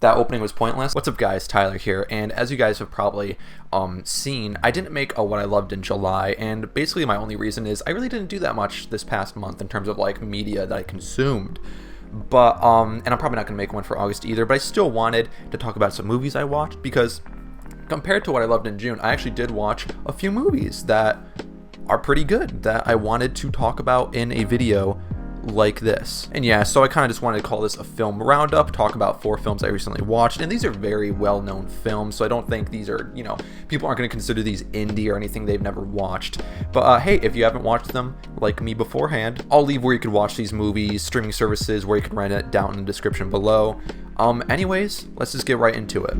That opening was pointless. What's up guys, Tyler here, and as you guys have probably seen, I didn't make a What I Loved in July, and basically my only reason is I really didn't do that much this past month in terms of like media that I consumed. But, and I'm probably not going to make one for August either, but I still wanted to talk about some movies I watched, because compared to What I Loved in June, I actually did watch a few movies that are pretty good, that I wanted to talk about in a video like this. And yeah, so I kind of just wanted to call this a film roundup, talk about 4 films I recently watched, and these are very well-known films, so I don't think these are, people aren't going to consider these indie or anything they've never watched. But hey, if you haven't watched them, like me beforehand, I'll leave where you could watch these movies, streaming services, where you can rent it down in the description below. Anyways, let's just get right into it.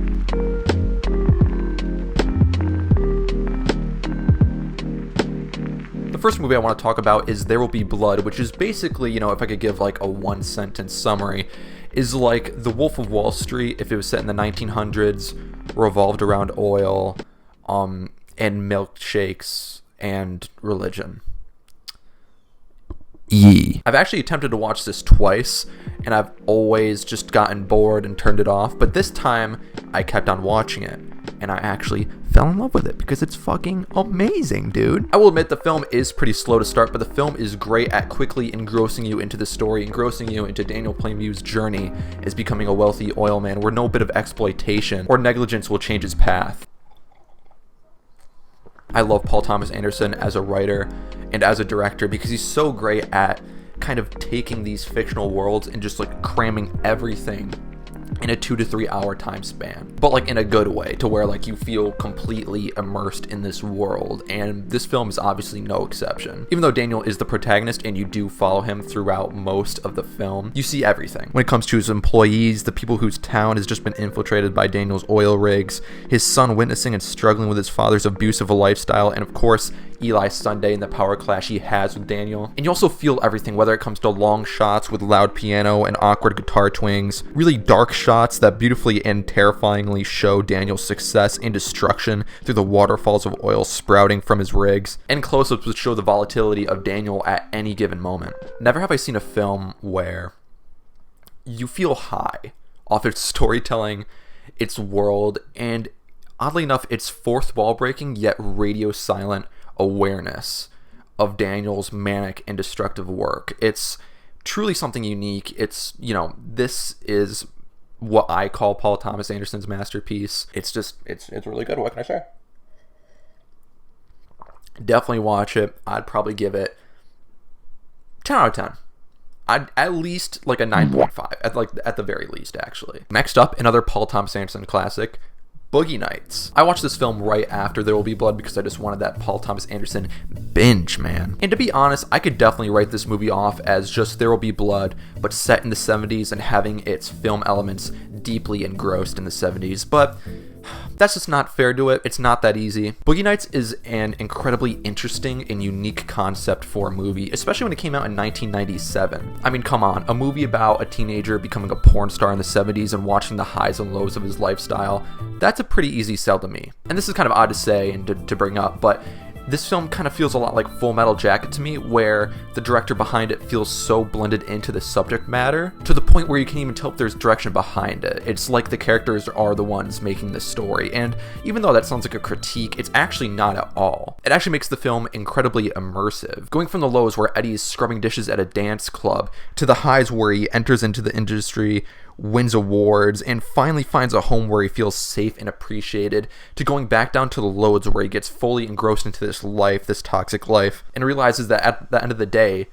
The first movie I want to talk about is There Will Be Blood, which is basically, if I could give like a 1-sentence summary, is like The Wolf of Wall Street if it was set in the 1900s, revolved around oil, and milkshakes and religion. I've actually attempted to watch this twice, and I've always just gotten bored and turned it off, but this time I kept on watching it, and I actually fell in love with it because it's fucking amazing, dude. I will admit the film is pretty slow to start, but the film is great at quickly engrossing you into the story, engrossing you into Daniel Plainview's journey as becoming a wealthy oil man, where no bit of exploitation or negligence will change his path. I love Paul Thomas Anderson as a writer and as a director because he's so great at kind of taking these fictional worlds and just like cramming everything in a 2 to 3 hour time span, but like in a good way, to where like you feel completely immersed in this world, and this film is obviously no exception. Even though Daniel is the protagonist and you do follow him throughout most of the film, you see everything. When it comes to his employees, the people whose town has just been infiltrated by Daniel's oil rigs, his son witnessing and struggling with his father's abusive lifestyle, and of course Eli Sunday and the power clash he has with Daniel. And you also feel everything, whether it comes to long shots with loud piano and awkward guitar twings, really dark shots that beautifully and terrifyingly show Daniel's success and destruction through the waterfalls of oil sprouting from his rigs, and close-ups which show the volatility of Daniel at any given moment. Never have I seen a film where you feel high off its storytelling, its world, and oddly enough, its fourth wall breaking yet radio silent awareness of Daniel's manic and destructive work. It's truly something unique. It's, this is what I call Paul Thomas Anderson's masterpiece. It's really good. What can I say? Definitely watch it. I'd probably give it 10 out of 10. I'd at least like a 9.5 at the very least, actually. Next up, another Paul Thomas Anderson classic, Boogie Nights. I watched this film right after There Will Be Blood because I just wanted that Paul Thomas Anderson binge, man. And to be honest, I could definitely write this movie off as just There Will Be Blood, but set in the 70s and having its film elements deeply engrossed in the 70s, but that's just not fair to it. It's not that easy. Boogie Nights is an incredibly interesting and unique concept for a movie, especially when it came out in 1997. I mean, come on, a movie about a teenager becoming a porn star in the 70s and watching the highs and lows of his lifestyle, that's a pretty easy sell to me. And this is kind of odd to say and to bring up, but this film kind of feels a lot like Full Metal Jacket to me, where the director behind it feels so blended into the subject matter to the point where you can't even tell if there's direction behind it. It's like the characters are the ones making the story, and even though that sounds like a critique, it's actually not at all. It actually makes the film incredibly immersive, going from the lows where Eddie is scrubbing dishes at a dance club to the highs where he enters into the industry, wins awards, and finally finds a home where he feels safe and appreciated, to going back down to the lows where he gets fully engrossed into this life, this toxic life, and realizes that at the end of the day,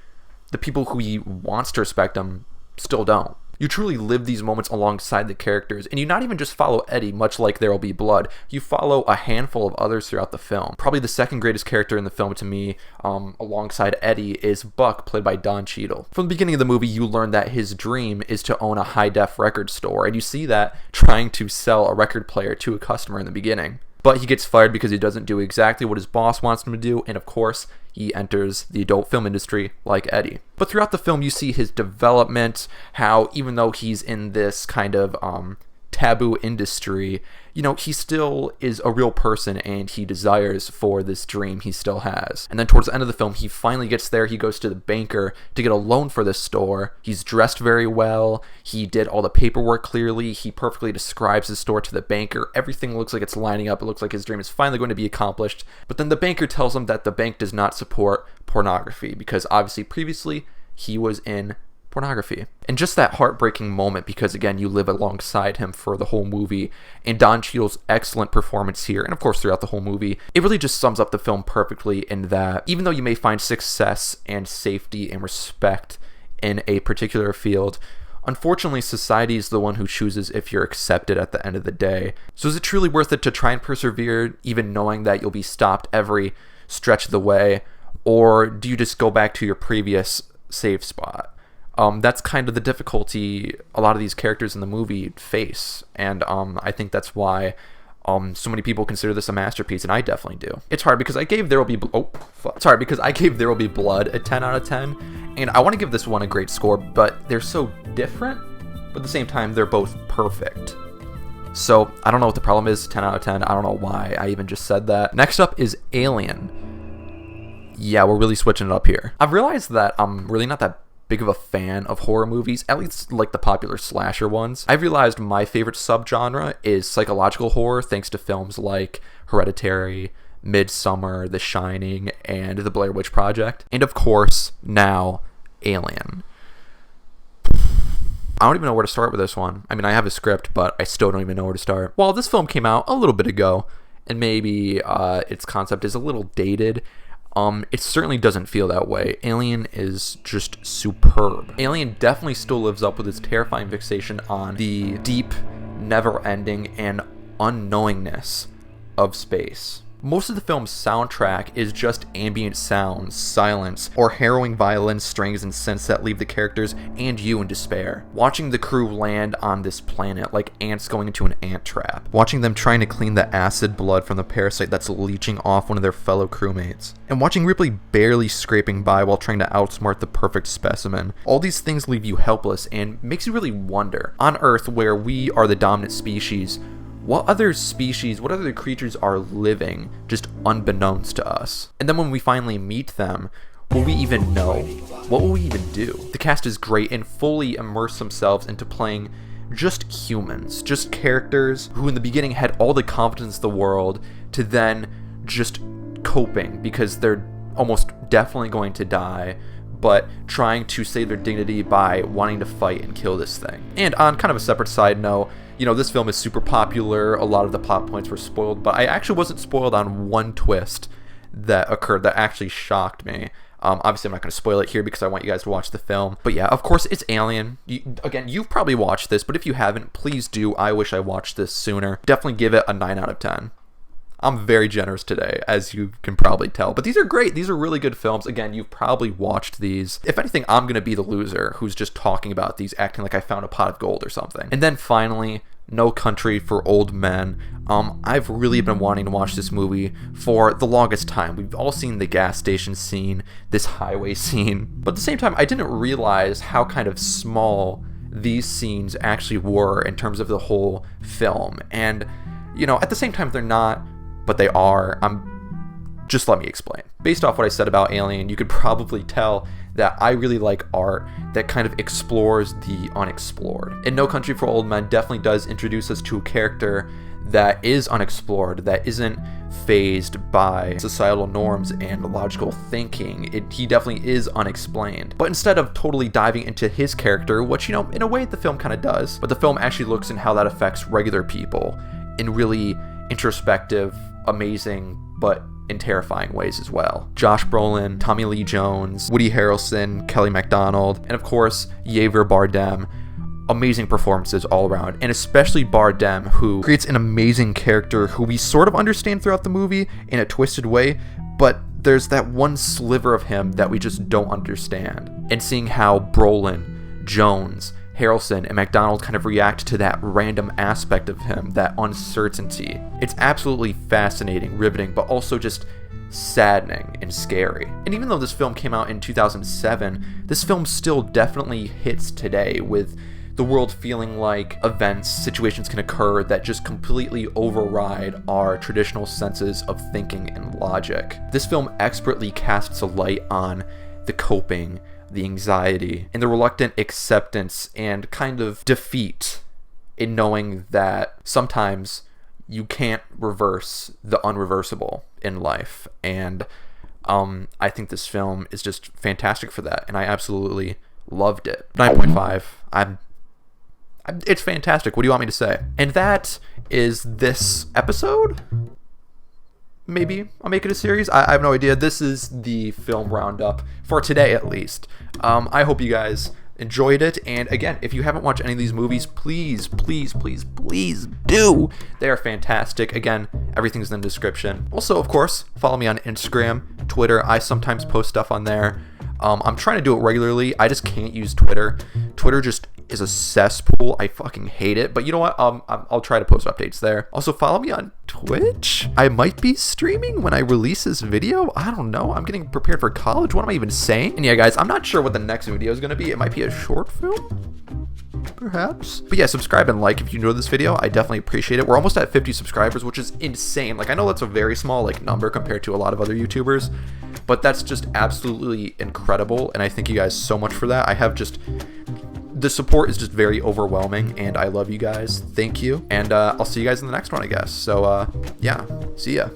the people who he wants to respect him still don't. You truly live these moments alongside the characters, and you not even just follow Eddie, much like There Will Be Blood, you follow a handful of others throughout the film. Probably the second greatest character in the film to me, alongside Eddie, is Buck, played by Don Cheadle. From the beginning of the movie, you learn that his dream is to own a high-def record store, and you see that trying to sell a record player to a customer in the beginning. But he gets fired because he doesn't do exactly what his boss wants him to do, and of course, he enters the adult film industry like Eddie. But throughout the film, you see his development, how even though he's in this kind of taboo industry, he still is a real person and he desires for this dream he still has. And then towards the end of the film, he finally gets there. He goes to the banker to get a loan for this store. He's dressed very well. He did all the paperwork clearly. He perfectly describes his store to the banker. Everything looks like it's lining up. It looks like his dream is finally going to be accomplished. But then the banker tells him that the bank does not support pornography because obviously previously he was in pornography. And just that heartbreaking moment, because again, you live alongside him for the whole movie, and Don Cheadle's excellent performance here, and of course throughout the whole movie, it really just sums up the film perfectly in that even though you may find success and safety and respect in a particular field, unfortunately society is the one who chooses if you're accepted at the end of the day. So is it truly worth it to try and persevere, even knowing that you'll be stopped every stretch of the way, or do you just go back to your previous safe spot? That's kind of the difficulty a lot of these characters in the movie face, and I think that's why so many people consider this a masterpiece, and I definitely do. It's hard because I gave There Will Be There Will Be Blood a 10 out of 10, and I want to give this one a great score, but they're so different, but at the same time they're both perfect. So I don't know what the problem is. 10 out of 10. I don't know why I even just said that. Next up is Alien. Yeah, we're really switching it up here. I've realized that I'm really not that big of a fan of horror movies, at least like the popular slasher ones. I've realized my favorite subgenre is psychological horror, thanks to films like Hereditary, Midsommar, The Shining, and The Blair Witch Project. And of course, now, Alien. I don't even know where to start with this one. I mean, I have a script, but I still don't even know where to start. Well, this film came out a little bit ago, and maybe its concept is a little dated. It certainly doesn't feel that way. Alien is just superb. Alien definitely still lives up with its terrifying fixation on the deep, never-ending, and unknowingness of space. Most of the film's soundtrack is just ambient sounds, silence, or harrowing violin strings and synths that leave the characters and you in despair. Watching the crew land on this planet like ants going into an ant trap. Watching them trying to clean the acid blood from the parasite that's leeching off one of their fellow crewmates. And watching Ripley barely scraping by while trying to outsmart the perfect specimen. All these things leave you helpless and makes you really wonder. On Earth, where we are the dominant species, what other creatures are living just unbeknownst to us? And then when we finally meet them, will we even know? What will we even do? The cast is great and fully immerse themselves into playing just humans, just characters who in the beginning had all the confidence in the world to then just coping because they're almost definitely going to die, but trying to save their dignity by wanting to fight and kill this thing. And on kind of a separate side note, this film is super popular. A lot of the plot points were spoiled, but I actually wasn't spoiled on one twist that occurred that actually shocked me. Obviously, I'm not going to spoil it here because I want you guys to watch the film. But yeah, of course, it's Alien. Again, you've probably watched this, but if you haven't, please do. I wish I watched this sooner. Definitely give it a 9 out of 10. I'm very generous today, as you can probably tell. But these are great. These are really good films. Again, you've probably watched these. If anything, I'm going to be the loser who's just talking about these, acting like I found a pot of gold or something. And then finally, No Country for Old Men. I've really been wanting to watch this movie for the longest time. We've all seen the gas station scene, this highway scene. But at the same time, I didn't realize how kind of small these scenes actually were in terms of the whole film. And, at the same time, they're not, but they are. Just let me explain. Based off what I said about Alien, you could probably tell that I really like art that kind of explores the unexplored. And No Country for Old Men definitely does introduce us to a character that is unexplored, that isn't phased by societal norms and logical thinking. He definitely is unexplained. But instead of totally diving into his character, which, in a way the film kind of does, but the film actually looks in how that affects regular people in really introspective, amazing, but in terrifying ways as well. Josh Brolin, Tommy Lee Jones, Woody Harrelson, Kelly MacDonald, and of course, Javier Bardem. Amazing performances all around, and especially Bardem, who creates an amazing character who we sort of understand throughout the movie in a twisted way, but there's that one sliver of him that we just don't understand. And seeing how Brolin, Jones, Harrelson, and MacDonald kind of react to that random aspect of him, that uncertainty. It's absolutely fascinating, riveting, but also just saddening and scary. And even though this film came out in 2007, this film still definitely hits today with the world feeling like situations can occur that just completely override our traditional senses of thinking and logic. This film expertly casts a light on the coping, the anxiety, and the reluctant acceptance and kind of defeat in knowing that sometimes you can't reverse the unreversible in life. And I think this film is just fantastic for that, and I absolutely loved it. 9.5. It's fantastic. What do you want me to say? And that is this episode. Maybe I'll make it a series. I have no idea. This is the film roundup for today, at least. I hope you guys enjoyed it. And again, if you haven't watched any of these movies, please do. They are fantastic. Again, everything's in the description. Also, of course, follow me on Instagram, Twitter. I sometimes post stuff on there. I'm trying to do it regularly. I just can't use Twitter. Twitter just is a cesspool. I fucking hate it. But you know what? I'll try to post updates there. Also, follow me on Twitch. I might be streaming when I release this video. I don't know. I'm getting prepared for college. What am I even saying? And yeah, guys, I'm not sure what the next video is going to be. It might be a short film, perhaps. But yeah, subscribe and like if you enjoyed this video. I definitely appreciate it. We're almost at 50 subscribers, which is insane. Like, I know that's a very small number compared to a lot of other YouTubers, but that's just absolutely incredible, and I thank you guys so much for that. The support is just very overwhelming, and I love you guys. Thank you, and I'll see you guys in the next one, I guess. So yeah, see ya.